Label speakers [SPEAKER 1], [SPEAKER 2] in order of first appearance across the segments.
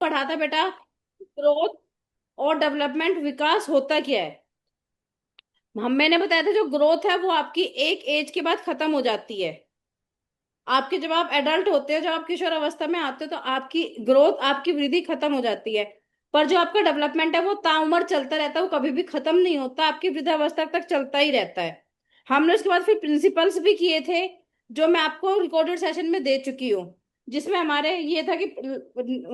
[SPEAKER 1] पढ़ा था बेटा, ग्रोथ और डेवलपमेंट, विकास होता क्या है। मैंने बताया था जो ग्रोथ है वो आपकी एक एज के बाद खत्म हो जाती है। आपके जब आप एडल्ट होते हो, जब आप किशोर अवस्था में आते हो, तो आपकी ग्रोथ, आपकी वृद्धि खत्म हो जाती है। पर जो आपका डेवलपमेंट है वो ताउम्र चलता रहता है, वो कभी भी खत्म नहीं होता, आपकी वृद्धावस्था तक चलता ही रहता है। हमने उसके बाद फिर प्रिंसिपल्स भी किए थे, जो मैं आपको रिकॉर्डेड सेशन में दे चुकी हूँ, जिसमें हमारे ये था कि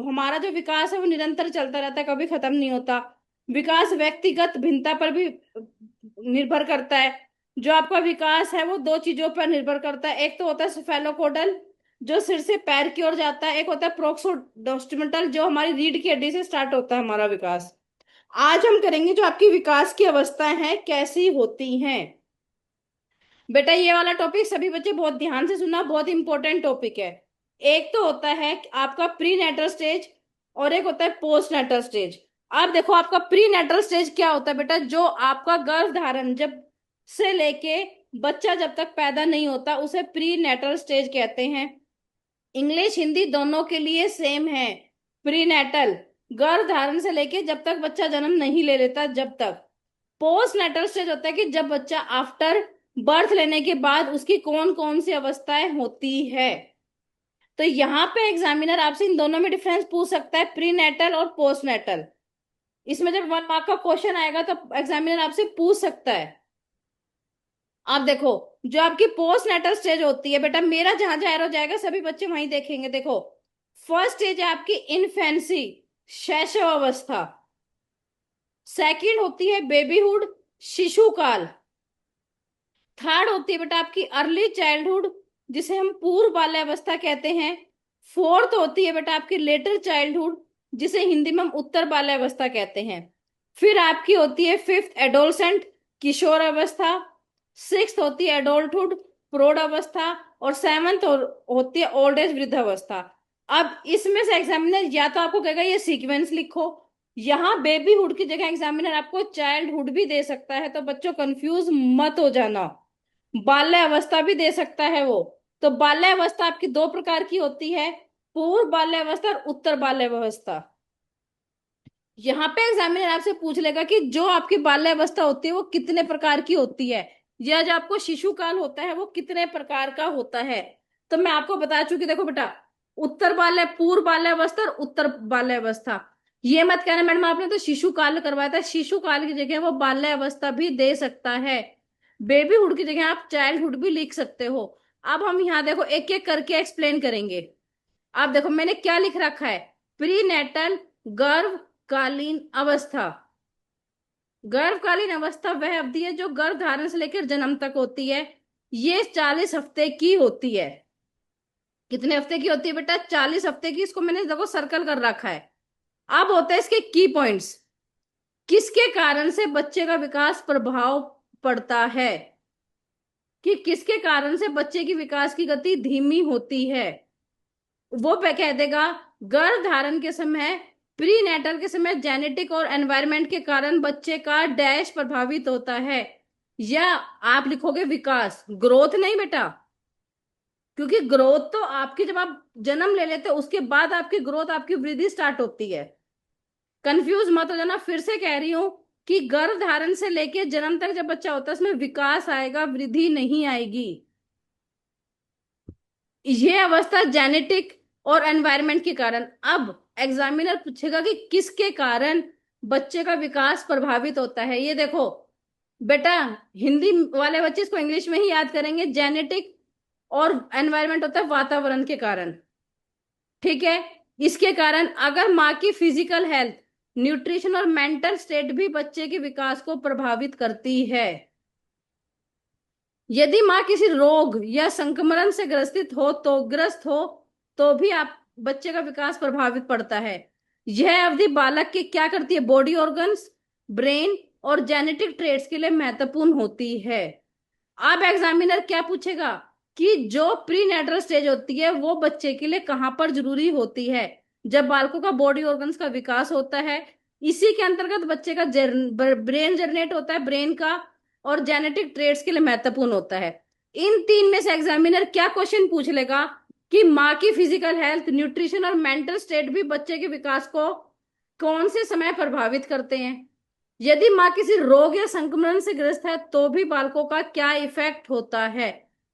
[SPEAKER 1] हमारा जो विकास है वो निरंतर चलता रहता है, कभी खत्म नहीं होता। विकास व्यक्तिगत भिन्नता पर भी निर्भर करता है। जो आपका विकास है वो दो चीजों पर निर्भर करता है, एक तो होता है सेफेलोकोडल, जो सिर से पैर की ओर जाता है, एक होता है प्रोक्सोडोस्टिमटल, जो हमारी रीढ़ की हड्डी से स्टार्ट होता है हमारा विकास। आज हम करेंगे जो आपकी विकास की अवस्थाएं हैं कैसी होती हैं। बेटा ये वाला टॉपिक सभी बच्चे बहुत ध्यान से सुनना, बहुत इंपॉर्टेंट टॉपिक है। एक तो होता है आपका प्री नेटल स्टेज, और एक होता है पोस्ट नेटल स्टेज। अब देखो, आपका प्री नेटल स्टेज क्या होता है बेटा, जो आपका गर्भ धारण जब से लेके बच्चा जब तक पैदा नहीं होता उसे प्री नेटल स्टेज कहते हैं। इंग्लिश हिंदी दोनों के लिए सेम है। प्री नेटल, गर्भ धारण से लेके जब तक बच्चा जन्म नहीं ले लेता जब तक। पोस्ट नेटल स्टेज होता है कि जब बच्चा आफ्टर बर्थ लेने के बाद उसकी कौन कौन सी अवस्थाएं होती है। तो यहाँ पे एग्जामिनर आपसे इन दोनों में डिफरेंस पूछ सकता है, प्री नेटल और पोस्ट नेटल। इसमें जब 1 मार्क का क्वेश्चन आएगा तो एग्जामिनर आपसे पूछ सकता है। आप देखो, जो आपकी पोस्ट नेटल स्टेज होती है बेटा, मेरा जहां जहां एरो जाएगा सभी बच्चे वहीं देखेंगे। देखो, फर्स्ट स्टेज है आपकी इन्फेंसी, शैशव अवस्था। सेकंड होती है बेबीहुड, शिशु काल। थर्ड होती है बेटा आपकी अर्ली चाइल्डहुड, जिसे हम पूर्व बाल्यावस्था कहते हैं। फोर्थ होती है बेटा आपकी लेटर चाइल्डहुड, जिसे हिंदी में हम उत्तर बाल्यावस्था कहते हैं। फिर आपकी होती है फिफ्थ एडोलसेंट, किशोर अवस्था। सिक्स्थ होती है एडोल्टहुड, प्रौढ़ अवस्था। और सेवंथ होती है ओल्ड एज, वृद्ध अवस्था। अब इसमें से एग्जामिनर या तो आपको कहेगा ये सीक्वेंस लिखो, यहाँ बेबीहुड की जगह एग्जामिनर आपको चाइल्डहुड भी दे सकता है, तो बच्चों कंफ्यूज मत हो जाना। बाल्य अवस्था भी दे सकता है वो। तो बाल्य अवस्था आपकी दो प्रकार की होती है, पूर्व बाल्य अवस्था और उत्तर बाल्य अवस्था। यहाँ पे एग्जामिनर आपसे पूछ लेगा कि जो आपकी बाल्य अवस्था होती है वो कितने प्रकार की होती है, या जो आपको शिशु काल होता है वो कितने प्रकार का होता है। तो मैं आपको बता चुकी, देखो बेटा, उत्तर बाल्य, पूर्व बाल्य अवस्था और उत्तर बाल्य अवस्था। ये मत कहना मैडम आपने तो शिशु काल करवाया था, शिशु काल की जगह वो बाल्य अवस्था भी दे सकता है। बेबीहुड की जगह आप चाइल्डहुड भी लिख सकते हो। अब हम यहाँ देखो एक एक करके एक्सप्लेन करेंगे। आप देखो मैंने क्या लिख रखा है, प्री नेटल, गर्भकालीन अवस्था। गर्भकालीन अवस्था वह अवधि है जो गर्भ धारण से लेकर जन्म तक होती है। ये 40 हफ्ते की होती है। कितने हफ्ते की होती है बेटा, 40 हफ्ते की। इसको मैंने देखो सर्कल कर रखा है। अब होता है इसके की पॉइंट्स, किसके कारण से बच्चे का विकास प्रभाव पड़ता है, कि किसके कारण से बच्चे की विकास की गति धीमी होती है। वो पे कह देगा गर्भ धारण के समय, प्री नेटल के समय जेनेटिक और एनवायरनमेंट के कारण बच्चे का डैश प्रभावित होता है। या आप लिखोगे विकास, ग्रोथ नहीं बेटा, क्योंकि ग्रोथ तो आपकी जब आप जन्म ले लेते हो उसके बाद आपकी ग्रोथ, आपकी वृद्धि स्टार्ट होती है। कंफ्यूज मत हो जाना, फिर से कह रही हूं कि गर्भ धारण से लेके जन्म तक जब बच्चा होता है उसमें विकास आएगा, वृद्धि नहीं आएगी। ये अवस्था जेनेटिक और एनवायरनमेंट के कारण। अब एग्जामिनर पूछेगा कि किसके कारण बच्चे का विकास प्रभावित होता है। ये देखो बेटा, हिंदी वाले बच्चे इसको इंग्लिश में ही याद करेंगे, जेनेटिक और एनवायरनमेंट होता है वातावरण के कारण। ठीक है, इसके कारण अगर माँ की फिजिकल हेल्थ, न्यूट्रिशन और मेंटल स्टेट भी बच्चे के विकास को प्रभावित करती है। यदि माँ किसी रोग या संक्रमण से ग्रस्त हो तो भी आप बच्चे का विकास प्रभावित पड़ता है। यह अवधि बालक के क्या करती है, बॉडी ऑर्गन्स, ब्रेन और जेनेटिक ट्रेट्स के लिए महत्वपूर्ण होती है। अब एग्जामिनर क्या पूछेगा कि जो प्री नेटल स्टेज होती है वो बच्चे के लिए कहां पर जरूरी होती है, जब बालकों का बॉडी ऑर्गन्स का विकास होता है। इसी के अंतर्गत बच्चे का ब्रेन जनरेट होता है, ब्रेन का, और जेनेटिक ट्रेड्स के लिए महत्वपूर्ण होता है। इन तीन में से एग्जामिनर क्या क्वेश्चन पूछ लेगा, कि माँ की फिजिकल हेल्थ, न्यूट्रिशन और मेंटल स्टेट भी बच्चे के विकास को कौन से समय प्रभावित करते हैं। यदि माँ किसी रोग या संक्रमण से ग्रस्त है तो भी बालकों का क्या इफेक्ट होता है।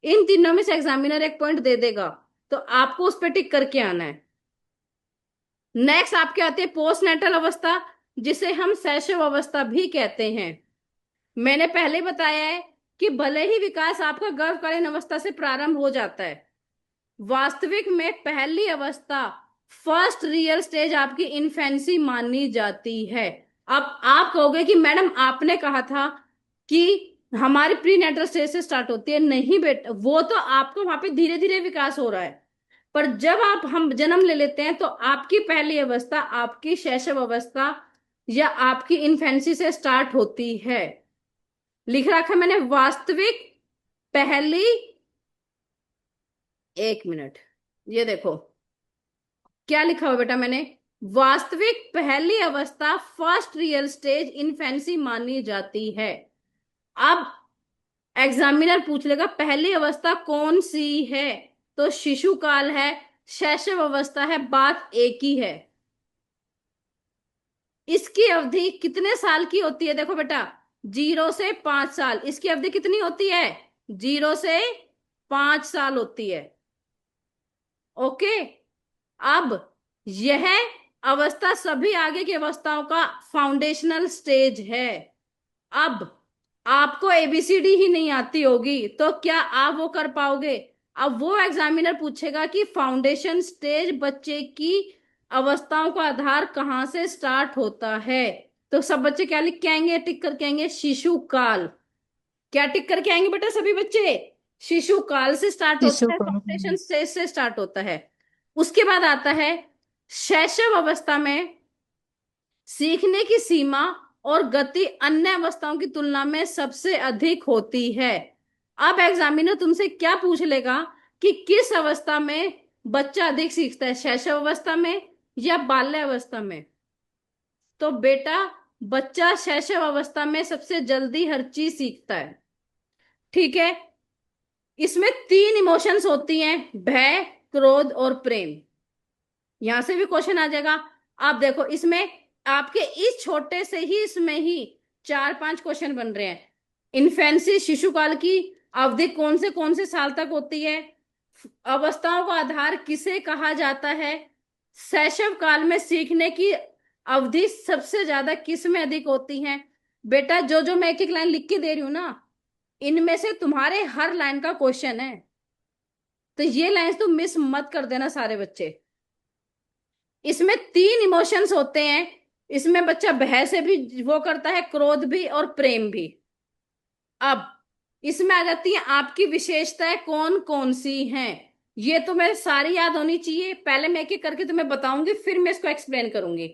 [SPEAKER 1] इन तीनों में से एग्जामिनर एक पॉइंट दे देगा, तो आपको उस पर टिक करके आना है। नेक्स्ट आपके आती है पोस्टनेटल अवस्था, जिसे हम शैशव अवस्था भी कहते हैं। मैंने पहले बताया है कि भले ही विकास आपका गर्भकालीन अवस्था से प्रारंभ हो जाता है, वास्तविक में पहली अवस्था, फर्स्ट रियल स्टेज आपकी इन्फेंसी मानी जाती है। अब आप कहोगे कि मैडम आपने कहा था कि हमारी प्री नेटल स्टेज से स्टार्ट होती है। नहीं बेटा, वो तो आपको वहां पे धीरे धीरे विकास हो रहा है, पर जब आप हम जन्म ले लेते हैं तो आपकी पहली अवस्था आपकी शैशव अवस्था या आपकी इन्फेंसी से स्टार्ट होती है। लिख रखा मैंने वास्तविक पहली, एक मिनट, ये देखो क्या लिखा हुआ बेटा मैंने, वास्तविक पहली अवस्था फर्स्ट रियल स्टेज इन्फेंसी मानी जाती है। अब एग्जामिनर पूछ लेगा पहली अवस्था कौन सी है, तो शिशु काल है, शैशव अवस्था है, बात एक ही है। इसकी अवधि कितने साल की होती है, देखो बेटा 0 से 5 साल, इसकी अवधि कितनी होती है, 0 से 5 साल होती है। ओके, अब यह अवस्था सभी आगे की अवस्थाओं का फाउंडेशनल स्टेज है। अब आपको एबीसीडी ही नहीं आती होगी तो क्या आप वो कर पाओगे। अब वो एग्जामिनर पूछेगा कि फाउंडेशन स्टेज बच्चे की अवस्थाओं का आधार कहां से स्टार्ट होता है, तो सब बच्चे क्या लिख के आएंगे, टिक करके आएंगे शिशु काल। क्या टिक करके आएंगे बेटा सभी बच्चे, शिशु काल से स्टार्ट
[SPEAKER 2] शिशु
[SPEAKER 1] होता है,
[SPEAKER 2] को।
[SPEAKER 1] फाउंडेशन स्टेज से स्टार्ट होता है। उसके बाद आता है शैशव अवस्था में सीखने की सीमा और गति अन्य अवस्थाओं की तुलना में सबसे अधिक होती है। अब एग्जामिनर तुमसे क्या पूछ लेगा कि किस अवस्था में बच्चा अधिक सीखता है, शैशव अवस्था में या बाल्य अवस्था में। तो बेटा बच्चा शैशव अवस्था में सबसे जल्दी हर चीज सीखता है। ठीक है, इसमें 3 इमोशंस होती हैं, भय, क्रोध और प्रेम। यहां से भी क्वेश्चन आ जाएगा। आप देखो इसमें आपके इस छोटे से ही इसमें ही 4-5 क्वेश्चन बन रहे हैं। इन्फेंसी शिशुकाल की अवधि कौन से साल तक होती है, अवस्थाओं का आधार किसे कहा जाता है, शैशव काल में सीखने की अवधि सबसे ज्यादा किस में अधिक होती है। बेटा जो जो मैं एक एक लाइन लिख के दे रही हूं ना, इनमें से तुम्हारे हर लाइन का क्वेश्चन है, तो ये लाइन तुम मिस मत कर देना सारे बच्चे। इसमें 3 इमोशंस होते हैं, इसमें बच्चा भय से भी वो करता है, क्रोध भी और प्रेम भी। अब इसमें आ जाती है आपकी विशेषताएं कौन कौन सी हैं, ये तुम्हें सारी याद होनी चाहिए। पहले मैं एक एक करके तुम्हें बताऊंगी, फिर मैं इसको एक्सप्लेन करूंगी।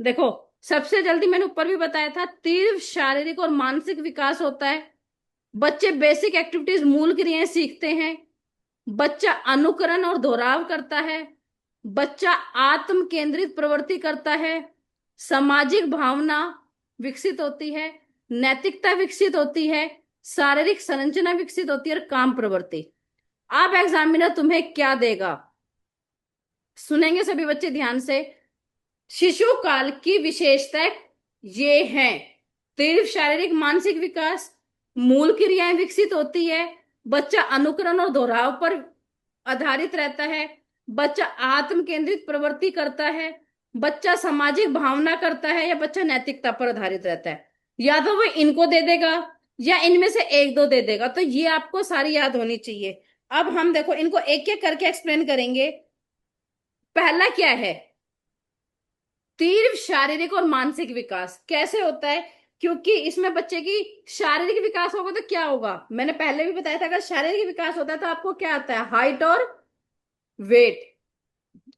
[SPEAKER 1] देखो सबसे जल्दी मैंने ऊपर भी बताया था, तीव्र शारीरिक और मानसिक विकास होता है, बच्चे बेसिक एक्टिविटीज मूल क्रियाएं सीखते हैं, बच्चा अनुकरण और दोहराव करता है, बच्चा आत्म केंद्रित प्रवृत्ति करता है, सामाजिक भावना विकसित होती है, नैतिकता विकसित होती है, शारीरिक संरचना विकसित होती है और काम प्रवृत्ति। अब एग्जामिनर तुम्हें क्या देगा, सुनेंगे सभी बच्चे ध्यान से। शिशु काल की विशेषताएं ये हैं, तीव्र शारीरिक मानसिक विकास, मूल क्रियाएं विकसित होती है, बच्चा अनुकरण और दोहराव पर आधारित रहता है, बच्चा आत्म केंद्रित प्रवृत्ति करता है, बच्चा सामाजिक भावना करता है, या बच्चा नैतिकता पर आधारित रहता है। या तो वो इनको दे देगा या इनमें से एक दो दे देगा, तो ये आपको सारी याद होनी चाहिए। अब हम देखो इनको एक एक करके एक्सप्लेन करेंगे। पहला क्या है, तीव्र शारीरिक और मानसिक विकास कैसे होता है, क्योंकि इसमें बच्चे की शारीरिक विकास होगा तो क्या होगा, मैंने पहले भी बताया था, अगर शारीरिक विकास होता है तो आपको क्या आता है, हाइट और वेट।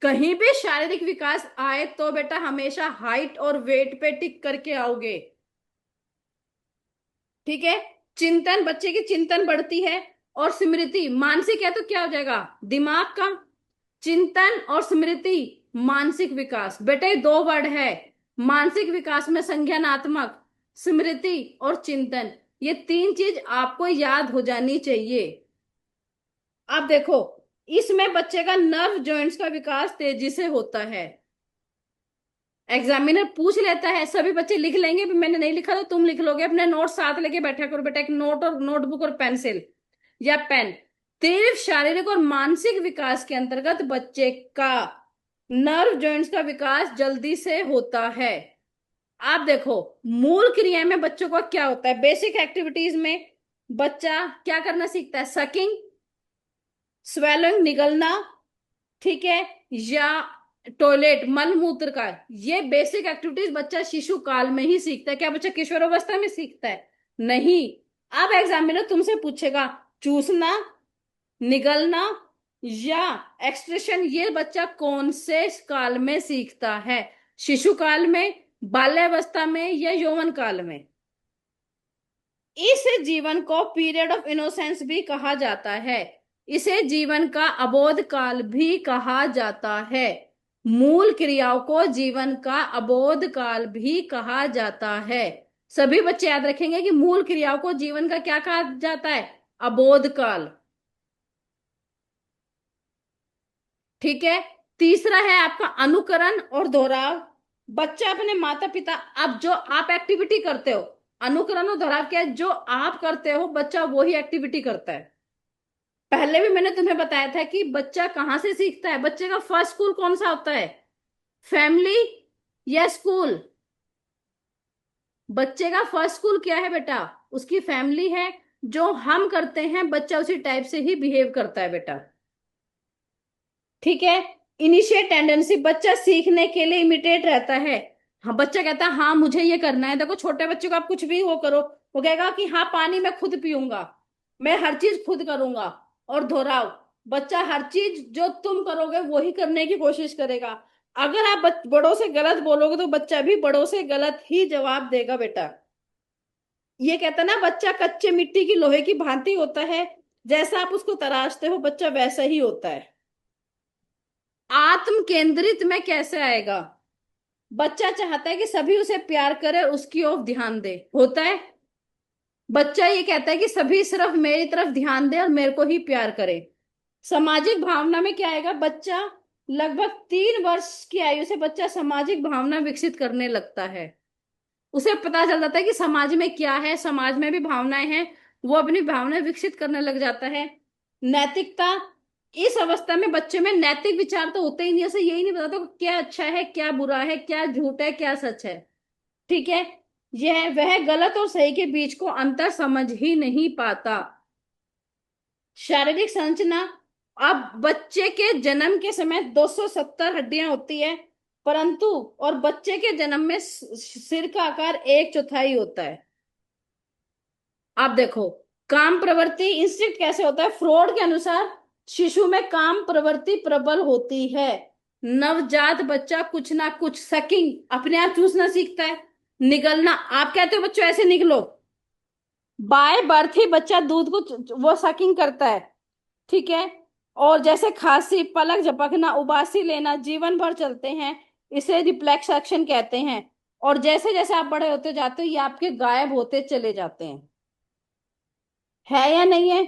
[SPEAKER 1] कहीं भी शारीरिक विकास आए तो बेटा हमेशा हाइट और वेट पे टिक करके आओगे। ठीक है, चिंतन, बच्चे की चिंतन बढ़ती है, और स्मृति, मानसिक है तो क्या हो जाएगा, दिमाग का। चिंतन और स्मृति, मानसिक विकास, बेटा ये 2 वर्ड है। मानसिक विकास में संज्ञानात्मक, स्मृति और चिंतन, ये 3 चीज आपको याद हो जानी चाहिए। आप देखो इसमें बच्चे का नर्व जॉइंट्स का विकास तेजी से होता है। एग्जामिनर पूछ लेता है, सभी बच्चे लिख लेंगे, भी मैंने नहीं लिखा तो तुम लिख लोगे, अपने नोट साथ लेके बैठा करो बेटा, एक नोट और नोटबुक और पेंसिल या पेन। तीव्र शारीरिक और मानसिक विकास के अंतर्गत बच्चे का नर्व जॉइंट्स का विकास जल्दी से होता है। आप देखो, मूल क्रिया में बच्चों का क्या होता है, बेसिक एक्टिविटीज में बच्चा क्या करना सीखता है, सकिंग, स्वेलिंग निगलना, ठीक है, या टॉयलेट मल मूत्र का, ये बेसिक एक्टिविटीज बच्चा शिशु काल में ही सीखता है। क्या बच्चा किशोरावस्था में सीखता है? नहीं। अब एग्जामिनर तुमसे पूछेगा, चूसना, निगलना या एक्सप्रेशन, ये बच्चा कौन से काल में सीखता है, शिशु काल में, बाल्यावस्था में या यौवन काल में? इस जीवन को पीरियड ऑफ इनोसेंस भी कहा जाता है, इसे जीवन का अबोध काल भी कहा जाता है। मूल क्रियाओं को जीवन का अबोध काल भी कहा जाता है। सभी बच्चे याद रखेंगे कि मूल क्रियाओं को जीवन का क्या कहा जाता है, अबोध काल। ठीक है। तीसरा है आपका अनुकरण और दोहराव। बच्चा अपने माता पिता, अब जो आप एक्टिविटी करते हो, अनुकरण और दोहराव क्या है, जो आप करते हो बच्चा वही एक्टिविटी करता है। पहले भी मैंने तुम्हें बताया था कि बच्चा कहाँ से सीखता है, बच्चे का फर्स्ट स्कूल कौन सा होता है, फैमिली या स्कूल? बच्चे का फर्स्ट स्कूल क्या है बेटा, उसकी फैमिली है। जो हम करते हैं बच्चा उसी टाइप से ही बिहेव करता है बेटा। ठीक है। इनिशिएट टेंडेंसी, बच्चा सीखने के लिए इमिटेट रहता है। हाँ, बच्चा कहता है हाँ मुझे ये करना है। देखो छोटे बच्चे को आप कुछ भी वो करो, वो कहेगा कि हाँ पानी मैं खुद पीऊंगा, मैं हर चीज खुद करूंगा। और दोहराव, बच्चा हर चीज जो तुम करोगे वही करने की कोशिश करेगा। अगर आप बड़ों से गलत बोलोगे तो बच्चा भी बड़ों से गलत ही जवाब देगा बेटा। ये कहता है ना, बच्चा कच्चे मिट्टी की लोहे की भांति होता है, जैसा आप उसको तराशते हो बच्चा वैसा ही होता है। आत्म केंद्रित में कैसे आएगा, बच्चा चाहता है कि सभी उसे प्यार करे, उसकी ओर ध्यान दे, होता है। बच्चा ये कहता है कि सभी सिर्फ मेरी तरफ ध्यान दे और मेरे को ही प्यार करे। सामाजिक भावना में क्या आएगा, बच्चा लगभग 3 वर्ष की आयु से बच्चा सामाजिक भावना विकसित करने लगता है। उसे पता चल जाता है कि समाज में क्या है, समाज में भी भावनाएं हैं, वो अपनी भावनाएं विकसित करने लग जाता है। नैतिकता, इस अवस्था में बच्चे में नैतिक विचार तो होते ही नहीं, उसे यही नहीं पता था क्या अच्छा है क्या बुरा है, क्या झूठ है क्या सच है। ठीक है। यह वह गलत और सही के बीच को अंतर समझ ही नहीं पाता। शारीरिक संरचना, अब बच्चे के जन्म के समय 270 हड्डियां होती है, परंतु और बच्चे के जन्म में सिर का आकार 1/4 होता है। आप देखो, काम प्रवृत्ति इंस्टिंक्ट कैसे होता है, फ्रॉड के अनुसार शिशु में काम प्रवृत्ति प्रबल होती है। नवजात बच्चा कुछ ना कुछ सकिंग, अपने आप चूसना सीखता है, निगलना, आप कहते हो बच्चों ऐसे निकलो, बाय बर्थ ही बच्चा दूध को वो सकिंग करता है। ठीक है। और जैसे खांसी, पलक झपकना, उबासी लेना जीवन भर चलते हैं, इसे रिफ्लेक्स एक्शन कहते हैं। और जैसे जैसे आप बड़े होते जाते हो ये आपके गायब होते चले जाते हैं। है या नहीं है?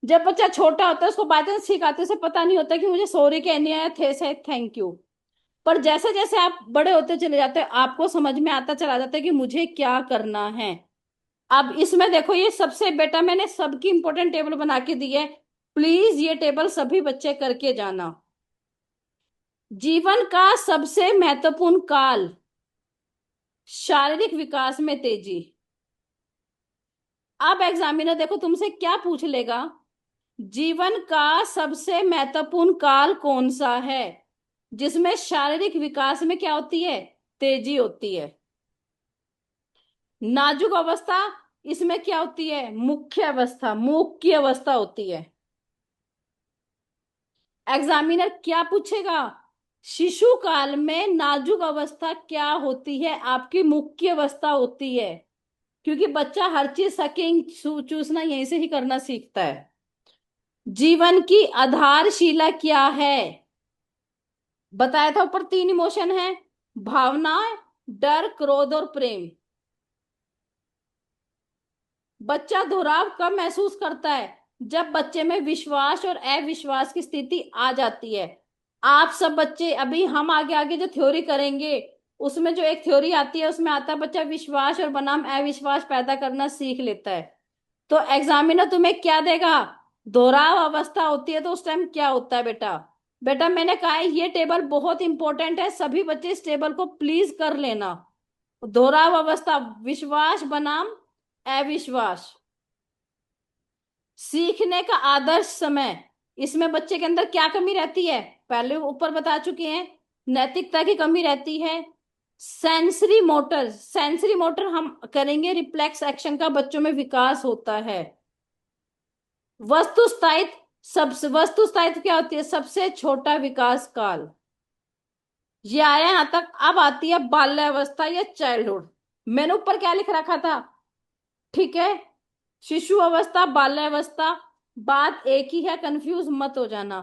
[SPEAKER 1] जब बच्चा छोटा होता है उसको बातें सिखाते उसे पता नहीं होता कि मुझे सॉरी कहनी है, थे से थैंक यू। पर जैसे जैसे आप बड़े होते चले जाते हैं आपको समझ में आता चला जाता है कि मुझे क्या करना है। अब इसमें देखो, ये सबसे बेटा मैंने सबकी इंपॉर्टेंट टेबल बना के दी है, प्लीज ये टेबल सभी बच्चे करके जाना। जीवन का सबसे महत्वपूर्ण काल, शारीरिक विकास में तेजी। अब एग्जामिनर देखो तुमसे क्या पूछ लेगा, जीवन का सबसे महत्वपूर्ण काल कौन सा है जिसमें शारीरिक विकास में क्या होती है, तेजी होती है। नाजुक अवस्था, इसमें क्या होती है, मुख्य अवस्था, मूक की अवस्था होती है। एग्जामिनर क्या पूछेगा, शिशु काल में नाजुक अवस्था क्या होती है, आपकी मुख्य अवस्था होती है, क्योंकि बच्चा हर चीज सकिंग चूसना यहीं से ही करना सीखता है। जीवन की आधारशिला क्या है, बताया था ऊपर 3 इमोशन है, भावना, डर, क्रोध और प्रेम। बच्चा दोहराव कब महसूस करता है, जब बच्चे में विश्वास और अविश्वास की स्थिति आ जाती है। आप सब बच्चे अभी हम आगे आगे जो थ्योरी करेंगे उसमें जो एक थ्योरी आती है उसमें आता है बच्चा विश्वास और बनाम अविश्वास पैदा करना सीख लेता है। तो एग्जामिनर तुम्हें क्या देगा? दोहराव अवस्था होती है तो उस टाइम क्या होता है बेटा? बेटा मैंने कहा है ये टेबल बहुत इंपॉर्टेंट है, सभी बच्चे इस टेबल को प्लीज कर लेना। दोहराव अवस्था विश्वास बनाम अविश्वास। सीखने का आदर्श समय, इसमें बच्चे के अंदर क्या कमी रहती है? पहले ऊपर बता चुके हैं, नैतिकता की कमी रहती है। सेंसरी मोटर हम करेंगे, रिफ्लेक्स एक्शन का बच्चों में विकास होता है। वस्तु स्थायित्व, सबसे वस्तु स्थायित्व क्या होती है? सबसे छोटा विकास काल। ये आया यहां तक। अब आती है बाल्यावस्था या चाइल्डहुड। मैंने ऊपर क्या लिख रखा था? ठीक है, शिशु अवस्था बाल्यावस्था, बात एक ही है, कंफ्यूज मत हो जाना।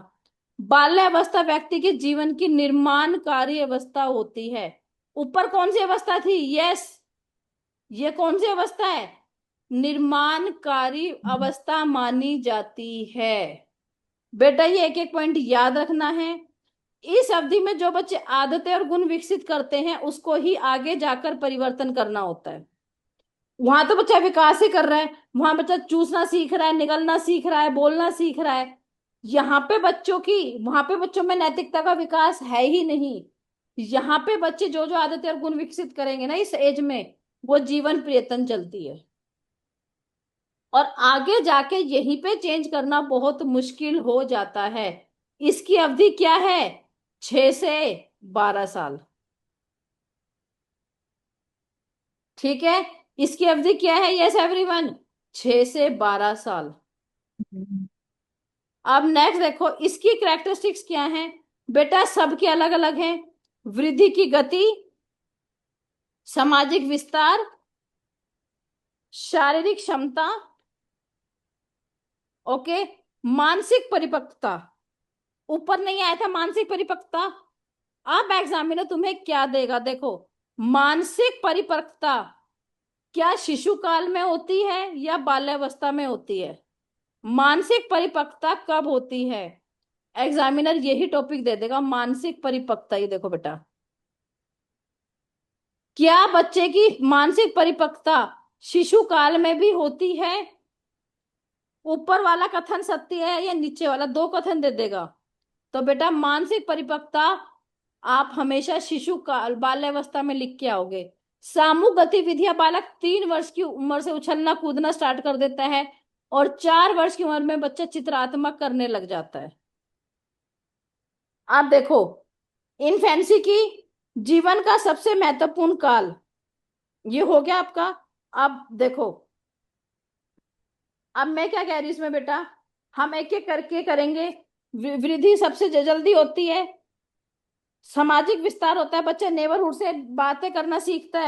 [SPEAKER 1] बाल्यावस्था व्यक्ति के जीवन की निर्माणकारी अवस्था होती है। ऊपर कौन सी अवस्था थी? यस, ये कौन सी अवस्था है? निर्माणकारी अवस्था मानी जाती है। बेटा ये एक एक पॉइंट याद रखना है। इस अवधि में जो बच्चे आदतें और गुण विकसित करते हैं उसको ही आगे जाकर परिवर्तन करना होता है। वहां तो बच्चा विकास ही कर रहा है, वहां बच्चा चूसना सीख रहा है, निगलना सीख रहा है, बोलना सीख रहा है। यहाँ पे बच्चों की, वहां पे बच्चों में नैतिकता का विकास है ही नहीं। यहाँ पे बच्चे जो जो आदतें और गुण विकसित करेंगे ना इस एज में, वो जीवन पर्यंत चलती है। और आगे जाके यहीं पे चेंज करना बहुत मुश्किल हो जाता है। इसकी अवधि क्या है? 6 से 12 साल। ठीक है, इसकी अवधि क्या है? यस एवरीवन, 6 से 12 साल।
[SPEAKER 2] हम्म।
[SPEAKER 1] अब नेक्स्ट देखो इसकी कैरेक्टरिस्टिक्स क्या हैं। बेटा सबके अलग अलग हैं। वृद्धि की गति, सामाजिक विस्तार, शारीरिक क्षमता, ओके, मानसिक परिपक्वता। ऊपर नहीं आया था मानसिक परिपक्वता। अब एग्जामिनर तुम्हें क्या देगा? देखो, मानसिक परिपक्वता क्या शिशु काल में होती है या बाल्यावस्था में होती है? मानसिक परिपक्वता कब होती है? एग्जामिनर यही टॉपिक दे देगा, मानसिक परिपक्वता। ये देखो बेटा, क्या बच्चे की मानसिक परिपक्वता शिशु काल में भी होती है? ऊपर वाला कथन सत्य है या नीचे वाला? दो कथन दे देगा। तो बेटा मानसिक परिपक्वता आप हमेशा शिशु काल बाल्यावस्था में लिख के आओगे। सामूहिक गतिविधियां, बालक 3 वर्ष की उम्र से उछलना कूदना स्टार्ट कर देता है और 4 वर्ष की उम्र में बच्चा चित्रात्मक करने लग जाता है। आप देखो, इन्फेंसी की जीवन का सबसे महत्वपूर्ण काल ये हो गया आपका। अब देखो, अब मैं क्या कह रही हूँ इसमें बेटा, हम एक एक करके करेंगे। वृद्धि सबसे जल्दी होती है, सामाजिक विस्तार होता है, बच्चा नेबरहुड से बातें करना सीखता है।